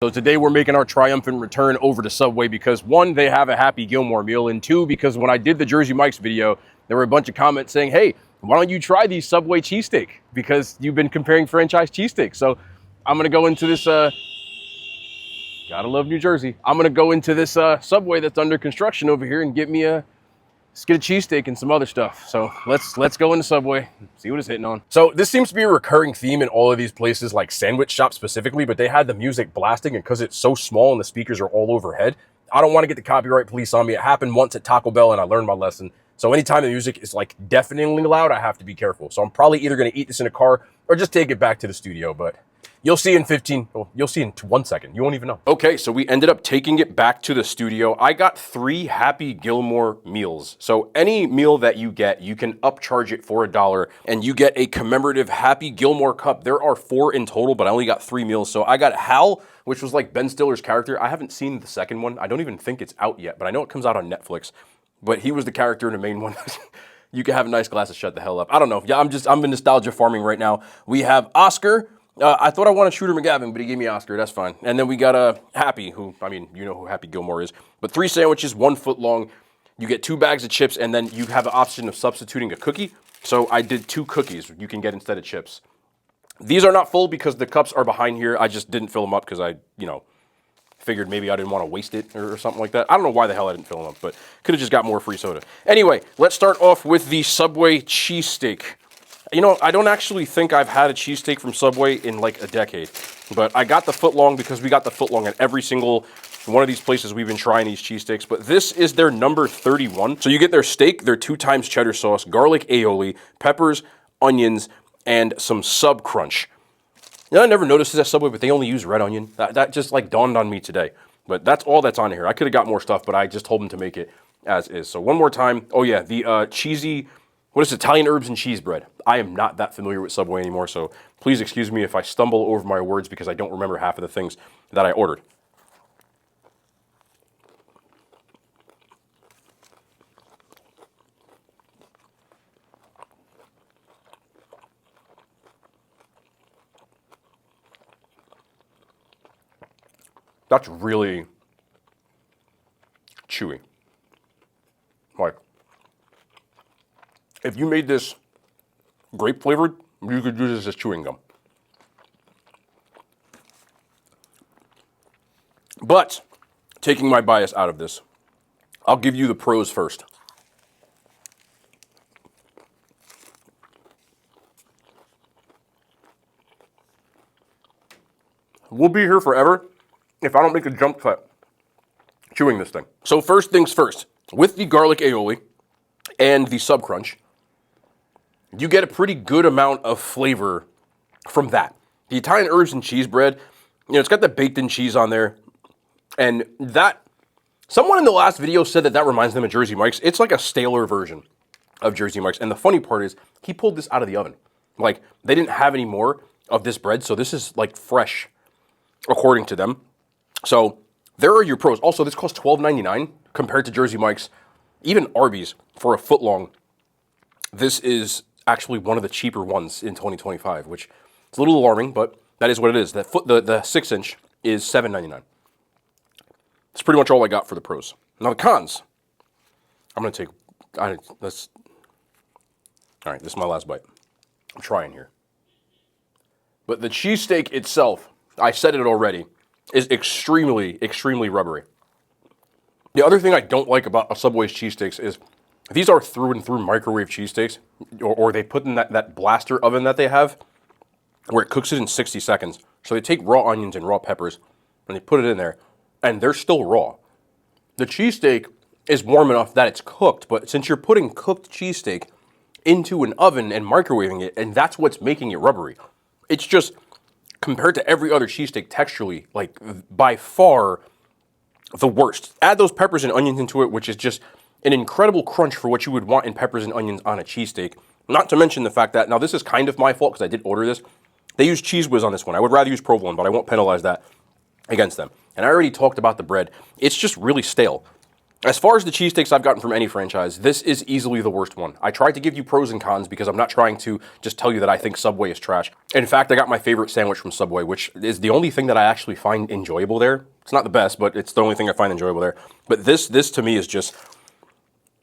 So today we're making our triumphant return over to Subway because one, they have a Happy Gilmore meal, and two, because when I did the Jersey Mike's video, there were a bunch of comments saying, hey, why don't you try these Subway cheesesteak? Because you've been comparing franchise cheesesteak. So I'm gonna go into this, gotta love New Jersey. I'm gonna go into this Subway that's under construction over here and let's get a cheesesteak and some other stuff. So let's go into Subway, see what it's hitting on. So this seems to be a recurring theme in all of these places, like sandwich shops specifically, but they had the music blasting, and because it's so small and the speakers are all overhead, I don't want to get the copyright police on me. It happened once at Taco Bell and I learned my lesson. So anytime the music is like deafeningly loud, I have to be careful. So I'm probably either gonna eat this in a car or just take it back to the studio, but you'll see in 1 second. You won't even know. Okay, so we ended up taking it back to the studio. I got 3 Happy Gilmore meals. So any meal that you get, you can upcharge it for $1 and you get a commemorative Happy Gilmore cup. There are 4 in total, but I only got 3 meals. So I got Hal, which was like Ben Stiller's character. I haven't seen the second one. I don't even think it's out yet, but I know it comes out on Netflix. But he was the character in the main one. You can have a nice glass of shut the hell up. I don't know. Yeah, I'm in nostalgia farming right now. We have Oscar. I thought I wanted Shooter McGavin, but he gave me Oscar. That's fine. And then we got Happy, who, I mean, you know who Happy Gilmore is. But 3 sandwiches, 1 foot long. You get 2 bags of chips, and then you have the option of substituting a cookie. So I did 2 cookies you can get instead of chips. These are not full because the cups are behind here. I just didn't fill them up because I, figured maybe I didn't want to waste it or something like that. I don't know why the hell I didn't fill them up, but could have just got more free soda. Anyway, let's start off with the Subway cheesesteak. You know, I don't actually think I've had a cheesesteak from Subway in like a decade, but I got the footlong because we got the footlong at every single one of these places we've been trying these cheesesteaks, but this is their number 31. So you get their steak, their 2 times cheddar sauce, garlic aioli, peppers, onions, and some sub crunch. You know, I never noticed this at Subway, but they only use red onion. That just like dawned on me today. But that's all that's on here. I could have got more stuff, but I just told them to make it as is. So one more time. Oh yeah, the cheesy, what is it, Italian herbs and cheese bread. I am not that familiar with Subway anymore, so please excuse me if I stumble over my words because I don't remember half of the things that I ordered. That's really chewy. Like, if you made this grape flavored, you could use this as chewing gum. But, taking my bias out of this, I'll give you the pros first. We'll be here forever if I don't make a jump cut chewing this thing. So first things first, with the garlic aioli and the sub crunch, you get a pretty good amount of flavor from that. The Italian herbs and cheese bread, it's got the baked in cheese on there, and that, someone in the last video said that reminds them of Jersey Mike's. It's like a staler version of Jersey Mike's, and the funny part is, he pulled this out of the oven. Like, they didn't have any more of this bread, so this is like fresh, according to them. So there are your pros. Also, this costs $12.99 compared to Jersey Mike's, even Arby's for a foot long. This is actually one of the cheaper ones in 2025, which is a little alarming, but that is what it is. The 6-inch is $7.99. That's pretty much all I got for the pros. Now the cons. I'm gonna take. All right, this is my last bite. I'm trying here. But the cheesesteak itself, I said it already, is extremely, extremely rubbery. The other thing I don't like about a Subway's cheesesteaks is these are through and through microwave cheesesteaks, or they put in that blaster oven that they have where it cooks it in 60 seconds. So they take raw onions and raw peppers and they put it in there and they're still raw. The cheesesteak is warm enough that it's cooked, but since you're putting cooked cheesesteak into an oven and microwaving it, and that's what's making it rubbery, it's just, compared to every other cheesesteak texturally, like by far the worst. Add those peppers and onions into it, which is just an incredible crunch for what you would want in peppers and onions on a cheesesteak. Not to mention the fact that, now this is kind of my fault because I did order this. They use Cheese Whiz on this one. I would rather use provolone, but I won't penalize that against them. And I already talked about the bread. It's just really stale. As far as the cheesesteaks I've gotten from any franchise, this is easily the worst one. I tried to give you pros and cons because I'm not trying to just tell you that I think Subway is trash. In fact, I got my favorite sandwich from Subway, which is the only thing that I actually find enjoyable there. It's not the best, but it's the only thing I find enjoyable there. But this to me is just,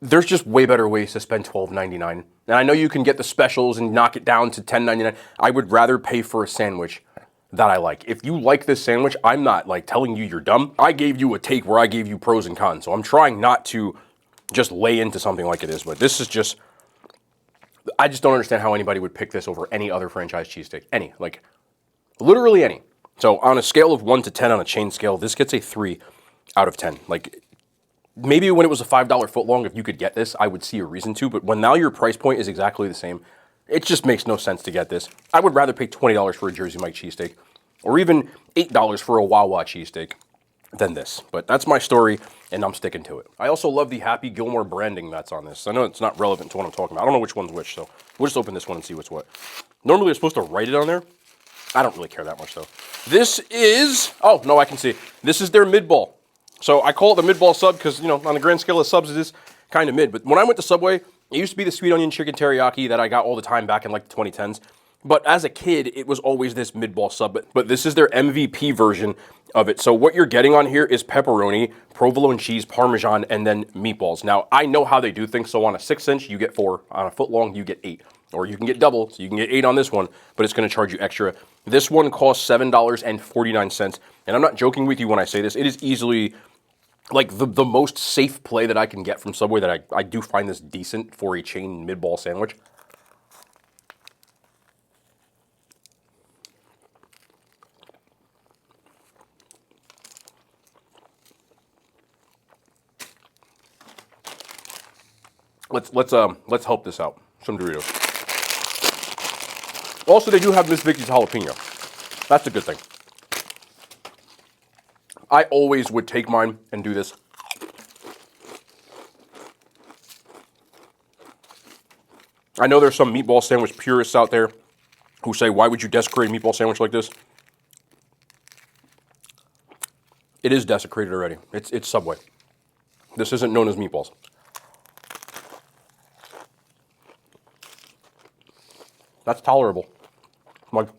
there's just way better ways to spend $12.99. And I know you can get the specials and knock it down to $10.99. I would rather pay for a sandwich that I like. If you like this sandwich, I'm not like telling you you're dumb. I gave you a take where I gave you pros and cons. So I'm trying not to just lay into something like it is, but this is just, I just don't understand how anybody would pick this over any other franchise cheesesteak. Any, like literally any. So on a scale of 1 to 10 on a chain scale, this gets a 3 out of 10. Like maybe when it was a $5 footlong, if you could get this, I would see a reason to, but when now your price point is exactly the same, it just makes no sense to get this. I would rather pay $20 for a Jersey Mike cheesesteak or even $8 for a Wawa cheesesteak than this. But that's my story, and I'm sticking to it. I also love the Happy Gilmore branding that's on this. I know it's not relevant to what I'm talking about. I don't know which one's which, so we'll just open this one and see what's what. Normally, you're supposed to write it on there. I don't really care that much, though. This is, oh, no, I can see. This is their mid-ball. So I call it the mid-ball sub because, you know, on the grand scale of subs, it is kind of mid. But when I went to Subway, it used to be the sweet onion chicken teriyaki that I got all the time back in like the 2010s. But as a kid, it was always this mid-ball sub. But this is their MVP version of it. So what you're getting on here is pepperoni, provolone cheese, Parmesan, and then meatballs. Now, I know how they do things. So on a 6-inch, you get 4. On a foot long, you get 8. Or you can get double, so you can get 8 on this one, but it's going to charge you extra. This one costs $7.49. And I'm not joking with you when I say this. It is easily like the most safe play that I can get from Subway that I do find this decent for a chain mid-ball sandwich. Let's help this out. Some Doritos. Also, they do have Miss Vicky's jalapeno. That's a good thing. I always would take mine and do this. I know there's some meatball sandwich purists out there who say, why would you desecrate a meatball sandwich like this? It is desecrated already. It's Subway. This isn't known as meatballs. That's tolerable. Like,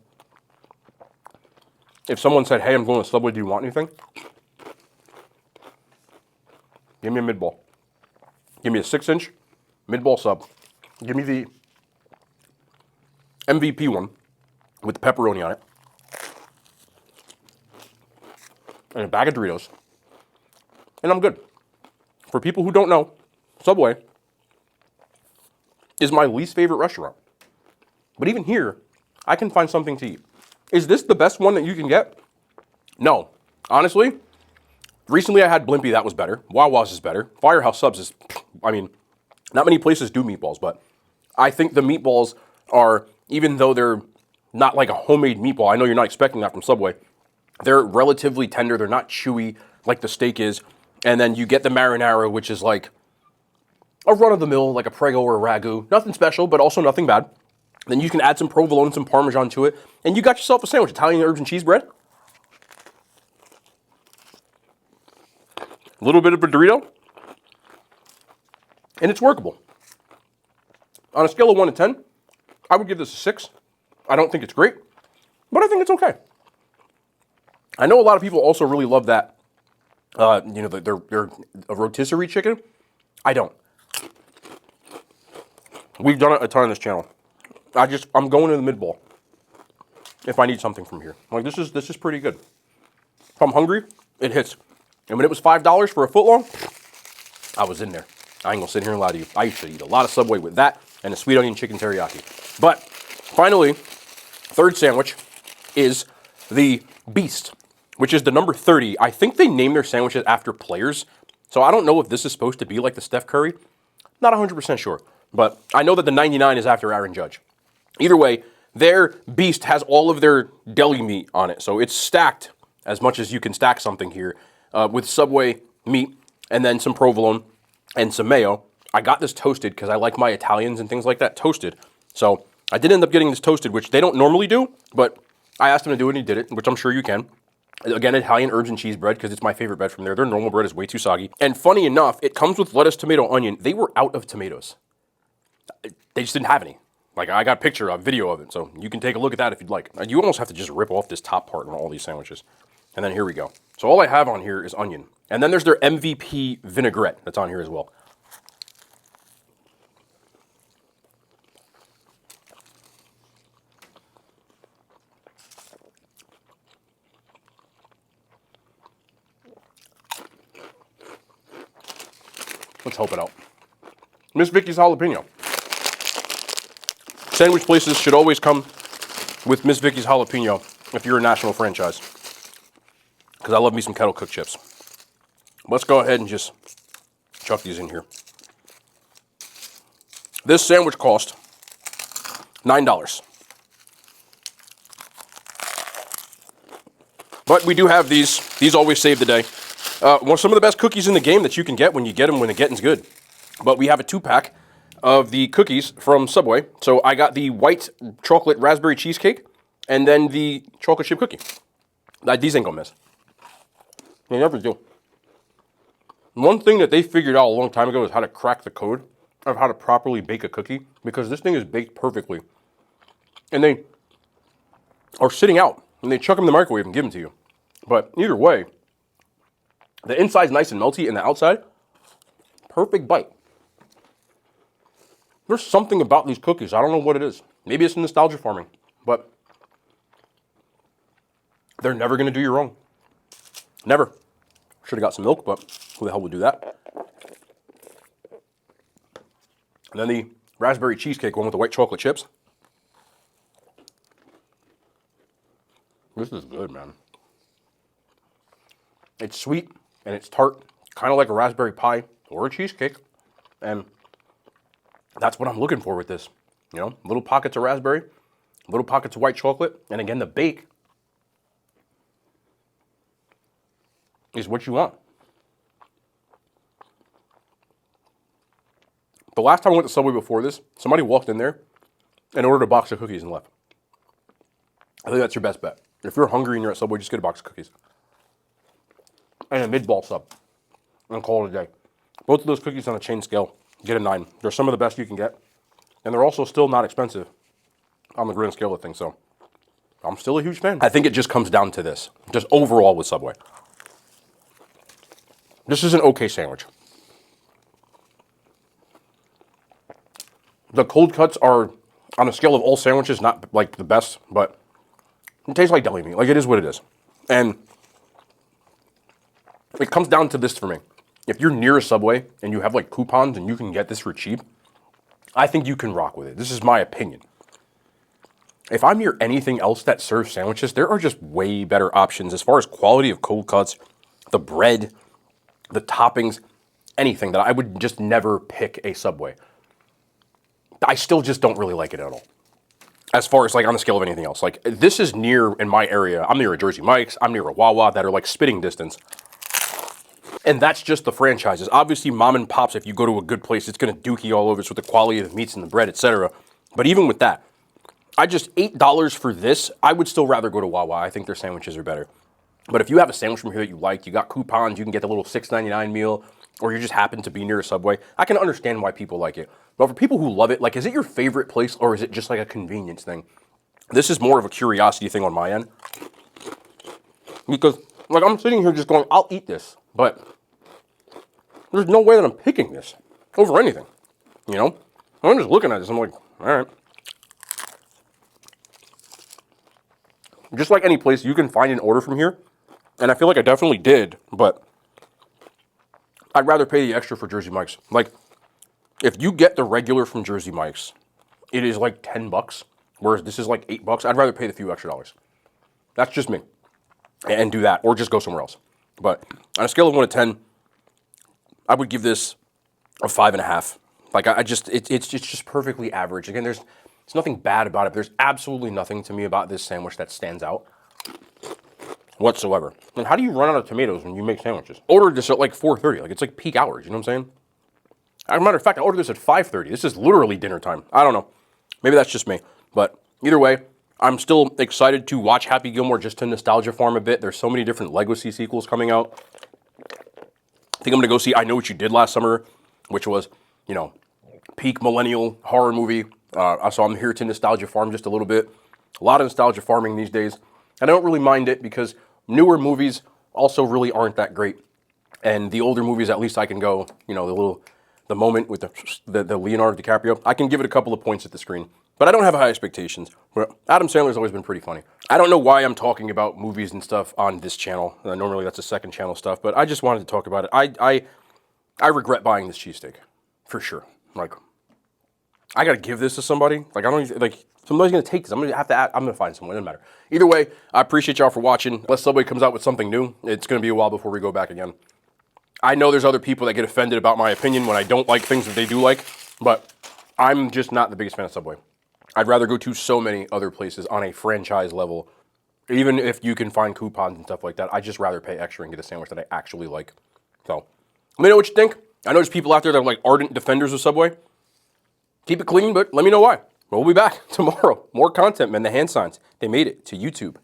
if someone said, hey, I'm going to Subway, do you want anything? Give me a mid-ball. Give me a 6-inch mid-ball sub. Give me the MVP one with the pepperoni on it. And a bag of Doritos. And I'm good. For people who don't know, Subway is my least favorite restaurant. But even here, I can find something to eat. Is this the best one that you can get? No. Honestly, recently I had Blimpie, that was better. Wawa's is better. Firehouse Subs is, I mean, not many places do meatballs, but I think the meatballs are, even though they're not like a homemade meatball, I know you're not expecting that from Subway, they're relatively tender, they're not chewy like the steak is, and then you get the marinara, which is like a run-of-the-mill, like a Prego or a Ragu. Nothing special, but also nothing bad. Then you can add some provolone, some Parmesan to it, and you got yourself a sandwich. Italian herbs and cheese bread. A little bit of a Dorito. And it's workable. On a scale of 1 to 10, I would give this a 6. I don't think it's great, but I think it's okay. I know a lot of people also really love that, you know, their rotisserie chicken. I don't. We've done it a ton on this channel. I'm going to the mid-ball if I need something from here. Like, this is pretty good. If I'm hungry, it hits. And when it was $5 for a footlong, I was in there. I ain't gonna sit here and lie to you. I used to eat a lot of Subway with that and a sweet onion chicken teriyaki. But finally, third sandwich is the Beast, which is the number 30. I think they name their sandwiches after players. So I don't know if this is supposed to be like the Steph Curry. Not 100% sure. But I know that the 99 is after Aaron Judge. Either way, their Beast has all of their deli meat on it. So it's stacked as much as you can stack something here with Subway meat and then some provolone and some mayo. I got this toasted because I like my Italians and things like that toasted. So I did end up getting this toasted, which they don't normally do, but I asked him to do it and he did it, which I'm sure you can. Again, Italian herbs and cheese bread because it's my favorite bread from there. Their normal bread is way too soggy. And funny enough, it comes with lettuce, tomato, onion. They were out of tomatoes. They just didn't have any. Like, I got a video of it, so you can take a look at that if you'd like. You almost have to just rip off this top part on all these sandwiches. And then here we go. So all I have on here is onion. And then there's their MVP vinaigrette that's on here as well. Let's help it out. Miss Vicky's jalapeno. Sandwich places should always come with Miss Vicky's jalapeno if you're a national franchise. Because I love me some kettle cooked chips. Let's go ahead and just chuck these in here. This sandwich cost $9. But we do have these. These always save the day. Some of the best cookies in the game that you can get when you get them when the getting's good. But we have a 2-pack of the cookies from Subway. So I got the white chocolate raspberry cheesecake and then the chocolate chip cookie. These ain't gonna miss. They never do. One thing that they figured out a long time ago is how to crack the code of how to properly bake a cookie, because this thing is baked perfectly. And they are sitting out and they chuck them in the microwave and give them to you. But either way, the inside's nice and melty, and the outside, perfect bite. There's something about these cookies. I don't know what it is. Maybe it's nostalgia farming, but they're never going to do you wrong. Never. Should have got some milk, but who the hell would do that? And then the raspberry cheesecake one with the white chocolate chips. This is good, man. It's sweet and it's tart, kind of like a raspberry pie or a cheesecake. And that's what I'm looking for with this. You know, little pockets of raspberry, little pockets of white chocolate, and again, the bake is what you want. The last time I went to Subway before this, somebody walked in there and ordered a box of cookies and left. I think that's your best bet. If you're hungry and you're at Subway, just get a box of cookies. And a meatball sub. And call it a day. Both of those cookies on a chain scale, get a 9. They're some of the best you can get. And they're also still not expensive on the grand scale of things. So I'm still a huge fan. I think it just comes down to this. Just overall with Subway. This is an okay sandwich. The cold cuts are, on a scale of all sandwiches, not like the best, but it tastes like deli meat. Like, it is what it is. And it comes down to this for me. If you're near a Subway and you have like coupons and you can get this for cheap, I think you can rock with it. This is my opinion. If I'm near anything else that serves sandwiches, there are just way better options as far as quality of cold cuts, the bread, the toppings, anything that I would just never pick a Subway. I still just don't really like it at all. As far as like on the scale of anything else. Like, this is near, in my area, I'm near a Jersey Mike's, I'm near a Wawa that are like spitting distance. And that's just the franchises. Obviously, mom and pops, if you go to a good place, it's going to dookie all over. It's with the quality of the meats and the bread, etc. But even with that, I just $8 for this. I would still rather go to Wawa. I think their sandwiches are better. But if you have a sandwich from here that you like, you got coupons, you can get the little $6.99 meal, or you just happen to be near a Subway, I can understand why people like it. But for people who love it, like, is it your favorite place, or is it just like a convenience thing? This is more of a curiosity thing on my end. Because, like, I'm sitting here just going, I'll eat this, but there's no way that I'm picking this over anything, you know? I'm just looking at this, I'm like, all right. Just like any place, you can find an order from here, and I feel like I definitely did, but I'd rather pay the extra for Jersey Mike's. Like, if you get the regular from Jersey Mike's, it is like $10, whereas this is like $8. I'd rather pay the few extra dollars. That's just me. And do that, or just go somewhere else. But on a scale of 1 to 10, I would give this a 5.5. Like, it's just perfectly average. Again, there's nothing bad about it. There's absolutely nothing to me about this sandwich that stands out whatsoever. And how do you run out of tomatoes when you make sandwiches? Ordered this at like 4:30. Like, it's like peak hours, you know what I'm saying? As a matter of fact, I ordered this at 5:30. This is literally dinner time. I don't know. Maybe that's just me. But either way, I'm still excited to watch Happy Gilmore just to nostalgia farm a bit. There's so many different Legacy sequels coming out. I think I'm going to go see I Know What You Did Last Summer, which was, you know, peak millennial horror movie. So I'm here to nostalgia farm just a little bit. A lot of nostalgia farming these days. And I don't really mind it because newer movies also really aren't that great. And the older movies, at least I can go, you know, the moment with the Leonardo DiCaprio, I can give it a couple of points at the screen. But I don't have high expectations. But Adam Sandler's always been pretty funny. I don't know why I'm talking about movies and stuff on this channel. Normally that's a second channel stuff, but I just wanted to talk about it. I regret buying this cheesesteak, for sure. Like, I gotta give this to somebody. Like, I don't even, like, somebody's gonna take this. I'm gonna find someone. It doesn't matter. Either way, I appreciate y'all for watching. Unless Subway comes out with something new, it's gonna be a while before we go back again. I know there's other people that get offended about my opinion when I don't like things that they do like, but I'm just not the biggest fan of Subway. I'd rather go to so many other places on a franchise level, even if you can find coupons and stuff like that. I'd just rather pay extra and get a sandwich that I actually like. So, let me know what you think. I know there's people out there that are like ardent defenders of Subway. Keep it clean, but let me know why. We'll be back tomorrow. More content, man. The hand signs, they made it to YouTube.